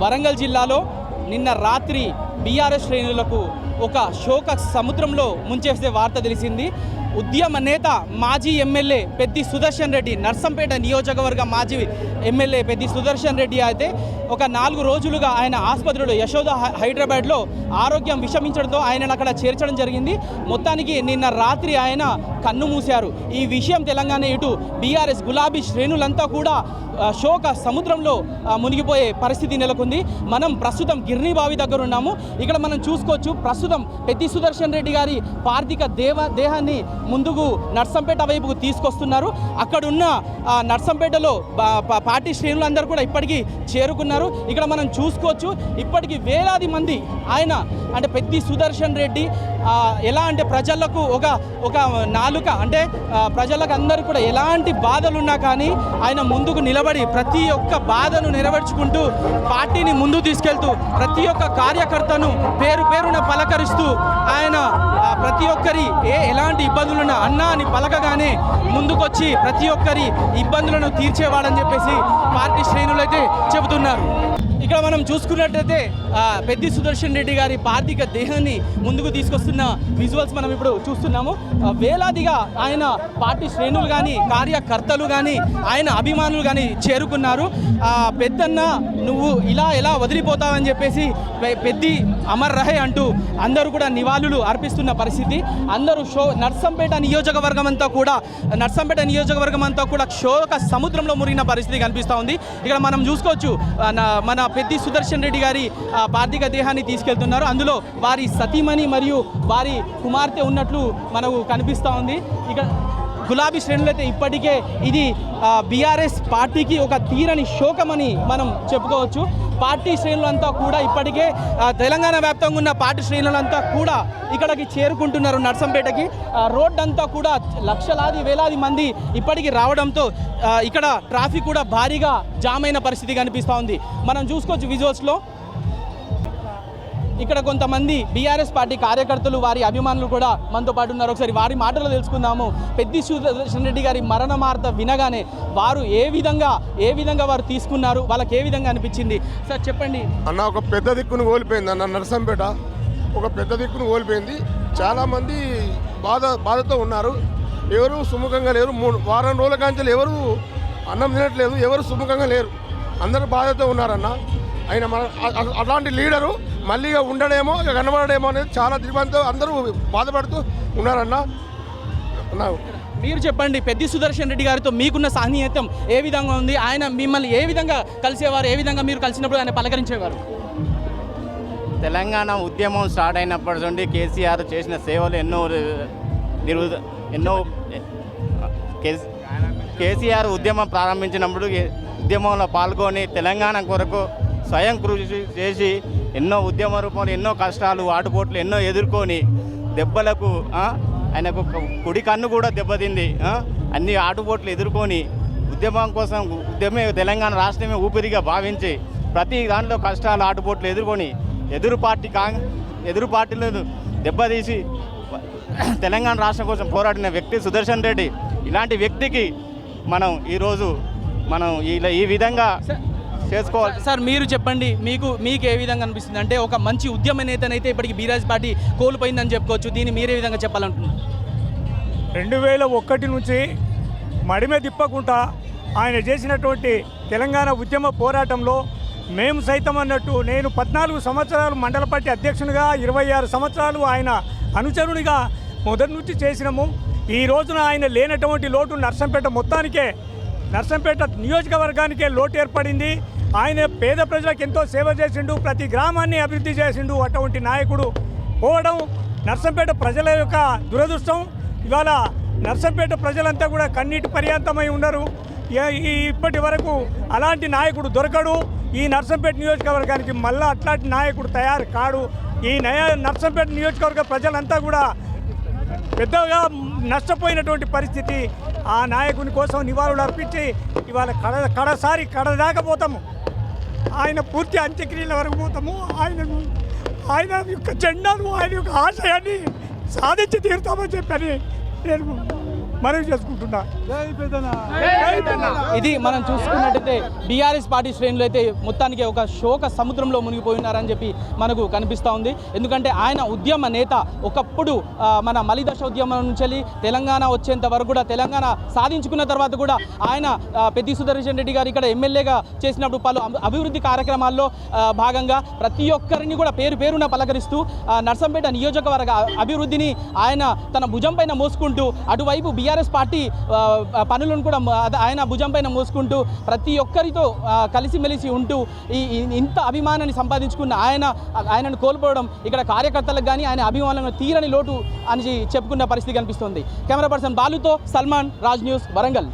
వరంగల్ జిల్లాలో నిన్న రాత్రి బీఆర్ఎస్ శ్రేణులకు ఒక శోక సముద్రంలో ముంచేసే వార్త తెలిసింది. ఉద్యమ నేత మాజీ ఎమ్మెల్యే పెద్ది సుదర్శన్ రెడ్డి, నర్సంపేట నియోజకవర్గ మాజీ ఎమ్మెల్యే పెద్ది సుదర్శన్ రెడ్డి అయితే ఒక 4 రోజులుగా ఆయన ఆసుపత్రిలో యశోద హైదరాబాద్లో ఆరోగ్యం విషమించడంతో ఆయనను అక్కడ చేర్చడం జరిగింది. మొత్తానికి నిన్న రాత్రి ఆయన కన్ను మూశారు. ఈ విషయం తెలంగాణ ఇటు బీఆర్ఎస్ గులాబీ శ్రేణులంతా కూడా శోక సముద్రంలో మునిగిపోయే పరిస్థితి నెలకొంది. మనం ప్రస్తుతం గిర్నీబావి దగ్గర ఉన్నాము. ఇక్కడ మనం చూసుకోవచ్చు, ప్రస్తుతం పెద్ది సుదర్శన్ రెడ్డి గారి పార్థిక దేహాన్ని ముందుకు నర్సంపేట వైపుకు తీసుకొస్తున్నారు. అక్కడున్న నర్సంపేటలో పార్టీ శ్రేణులందరూ కూడా ఇప్పటికీ చేరుకున్నారు. ఇక్కడ మనం చూసుకోవచ్చు, ఇప్పటికీ వేలాది మంది ఆయన అంటే పెద్ది సుదర్శన్ రెడ్డి ఎలా అంటే ప్రజలకు ఒక నాలుక అంటే ప్రజలకు అందరూ కూడా ఎలాంటి బాధలున్నా కానీ ఆయన ముందుకు నిలబడి ప్రతి ఒక్క బాధను నెరవేర్చుకుంటూ పార్టీని ముందుకు తీసుకెళ్తూ ప్రతి ఒక్క కార్యకర్తను పేరున పలకరిస్తూ ఆయన ప్రతి ఒక్కరి ఎలాంటి ఇబ్బందులున్నా అన్నా అని పలకగానే ముందుకొచ్చి ప్రతి ఒక్కరి ఇబ్బందులను తీర్చేవాడని చెప్పేసి పార్టీ శ్రేణులు అయితే చెబుతున్నారు. ఇక్కడ మనం చూసుకున్నట్టయితే పెద్ది సుదర్శన్ రెడ్డి గారి పార్థిక దేహాన్ని ముందుకు తీసుకొస్తున్న విజువల్స్ మనం ఇప్పుడు చూస్తున్నాము. వేలాదిగా ఆయన పార్టీ శ్రేణులు కానీ కార్యకర్తలు కానీ ఆయన అభిమానులు కానీ చేరుకున్నారు. పెద్దన్న నువ్వు ఎలా వదిలిపోతావని చెప్పేసి పెద్ది అమర్ రహే అంటూ అందరూ కూడా నివాళులు అర్పిస్తున్న పరిస్థితి. అందరూ నర్సంపేట నియోజకవర్గం అంతా కూడా శోక సముద్రంలో మురిగిన పరిస్థితి కనిపిస్తూ ఉంది. ఇక్కడ మనం చూసుకోవచ్చు, మన పెద్ది సుదర్శన్ రెడ్డి గారి పార్థిక దేహాన్ని తీసుకెళ్తున్నారు. అందులో వారి సతీమణి మరియు వారి కుమార్తె ఉన్నట్లు మనకు కనిపిస్తూ ఉంది. ఇక్కడ గులాబీ శ్రేణులు అయితే ఇప్పటికే ఇది బీఆర్ఎస్ పార్టీకి ఒక తీరని శోకమని మనం చెప్పుకోవచ్చు. పార్టీ శ్రేణులంతా కూడా ఇప్పటికే తెలంగాణ వ్యాప్తంగా ఉన్న పార్టీ శ్రేణులంతా కూడా ఇక్కడికి చేరుకుంటున్నారు. నర్సంపేటకి రోడ్ అంతా కూడా వేలాది మంది ఇప్పటికీ రావడంతో ఇక్కడ ట్రాఫిక్ కూడా భారీగా జామ్ అయిన పరిస్థితి కనిపిస్తూ ఉంది. మనం చూసుకోవచ్చు విజువల్స్లో. ఇక్కడ కొంతమంది బీఆర్ఎస్ పార్టీ కార్యకర్తలు వారి అభిమానులు కూడా మనతో పాటు ఉన్నారు. ఒకసారి వారి మాటలు తెలుసుకుందాము. పెద్ది సుదర్శన్ రెడ్డి గారి మరణ వార్త వినగానే వారు ఏ విధంగా వారు తీసుకున్నారు, వాళ్ళకి ఏ విధంగా అనిపించింది సార్ చెప్పండి. అన్న ఒక పెద్ద దిక్కును కోల్పోయింది అన్న, నర్సంపేట ఒక పెద్ద దిక్కును కోల్పోయింది. చాలామంది బాధతో ఉన్నారు. ఎవరు సుముఖంగా లేరు. వారం రోజుల కాంచెలు ఎవరు అన్నం తినట్లేదు, ఎవరు సుముఖంగా లేరు. అందరూ బాధతో ఉన్నారన్న. ఆయన అలాంటి లీడరు మళ్ళీ ఉండడేమో కనబడడేమో అనేది చాలా దిగ్బంతో అందరూ బాధపడుతూ ఉన్నారన్న. మీరు చెప్పండి, పెద్ది సుదర్శన్ రెడ్డి గారితో మీకున్న సాన్నిహిత్యం ఏ విధంగా ఉంది? ఆయన మిమ్మల్ని ఏ విధంగా కలిసేవారు? ఏ విధంగా మీరు కలిసినప్పుడు ఆయన పలకరించేవారు? తెలంగాణ ఉద్యమం స్టార్ట్ అయినప్పటి నుండి కేసీఆర్ చేసిన సేవలు ఎన్నో కేసీఆర్ ఉద్యమం ప్రారంభించినప్పుడు ఉద్యమంలో పాల్గొని తెలంగాణ కొరకు స్వయం కృషి చేసి ఎన్నో ఉద్యమ రూపంలో ఎన్నో కష్టాలు ఆటుపోట్లు ఎన్నో ఎదుర్కొని దెబ్బలకు ఆయనకు కుడి కన్ను కూడా దెబ్బతింది. అన్ని ఆటుపోట్లు ఎదుర్కొని ఉద్యమం కోసం తెలంగాణ రాష్ట్రమే ఊపిరిగా భావించి ప్రతి దాంట్లో కష్టాలు ఆటుపోట్లు ఎదుర్కొని ఎదురు పార్టీలను దెబ్బతీసి తెలంగాణ రాష్ట్రం కోసం పోరాడిన వ్యక్తి సుదర్శన్ రెడ్డి. ఇలాంటి వ్యక్తికి మనం ఈరోజు ఈ విధంగా చేసుకోవాలి. సార్ మీరు చెప్పండి, మీకు ఏ విధంగా అనిపిస్తుంది? అంటే ఒక మంచి ఉద్యమ నేతనైతే ఇప్పటికి బీఆర్ఎస్ పార్టీ కోల్పోయిందని చెప్పుకోవచ్చు. దీన్ని మీరే విధంగా చెప్పాలంటున్నారు? 2001 నుంచి మడిమే తిప్పకుండా ఆయన చేసినటువంటి తెలంగాణ ఉద్యమ పోరాటంలో మేము సైతం అన్నట్టు నేను 14 సంవత్సరాలు మండల పార్టీ అధ్యక్షునిగా 26 సంవత్సరాలు ఆయన అనుచరునిగా మొదటి నుంచి చేసినాము. ఈ రోజున ఆయన లేనటువంటి లోటు నర్సంపేట నియోజకవర్గానికే లోటు ఏర్పడింది. ఆయన పేద ప్రజలకు ఎంతో సేవ చేసిండు, ప్రతి గ్రామాన్ని అభివృద్ధి చేసిండు. అటువంటి నాయకుడు పోవడం నర్సంపేట ప్రజల యొక్క దురదృష్టం. ఇవాళ నర్సంపేట ప్రజలంతా కూడా కన్నీటి పర్యాంతమై ఉన్నారు. ఇప్పటి వరకు అలాంటి నాయకుడు దొరకడు. ఈ నర్సంపేట నియోజకవర్గానికి మళ్ళీ అట్లాంటి నాయకుడు తయారు కాడు. ఈ నర్సంపేట నియోజకవర్గ ప్రజలంతా కూడా పెద్దగా నష్టపోయినటువంటి పరిస్థితి. ఆ నాయకుని కోసం నివాళులు అర్పించి ఇవాళ కడదాకా పోతాము. ఆయన పూర్తి అంత్యక్రియల వరకు పోతాము. ఆయన యొక్క జెండాను, ఆయన యొక్క ఆశయాన్ని సాధించి తీరుతామని చెప్పని నేను మనవి చేసుకుంటున్నా. ఇది మనం చూసుకున్నట్టయితే బీఆర్ఎస్ పార్టీ శ్రేణులు అయితే మొత్తానికి ఒక శోక సముద్రంలో మునిగిపోయినారని చెప్పి మనకు కనిపిస్తూ ఉంది. ఎందుకంటే ఆయన ఉద్యమ నేత ఒకప్పుడు మన మలిదశ ఉద్యమం నుంచి తెలంగాణ వచ్చేంత వరకు కూడా తెలంగాణ సాధించుకున్న తర్వాత కూడా ఆయన పెద్ది సుదర్శన్ రెడ్డి గారు ఇక్కడ ఎమ్మెల్యేగా చేసినప్పుడు పలు అభివృద్ధి కార్యక్రమాల్లో భాగంగా ప్రతి ఒక్కరిని కూడా పేరున పలకరిస్తూ నర్సంపేట నియోజకవర్గ అభివృద్ధిని ఆయన తన భుజం పైన మోసుకుంటూ అటువైపు బీఆర్ఎస్ పార్టీ పనులను కూడా ఆయన భుజం పైన మోసుకుంటూ ప్రతి ఒక్కరితో కలిసిమెలిసి ఉంటూ ఇంత అభిమానాన్ని సంపాదించుకున్న ఆయనను కోల్పోవడం ఇక్కడ కార్యకర్తలకు కానీ ఆయన అభిమానులను తీరని లోటు అని చెప్పుకున్న పరిస్థితి కనిపిస్తుంది. కెమెరా పర్సన్ బాలుతో సల్మాన్, రాజ్ న్యూస్, వరంగల్.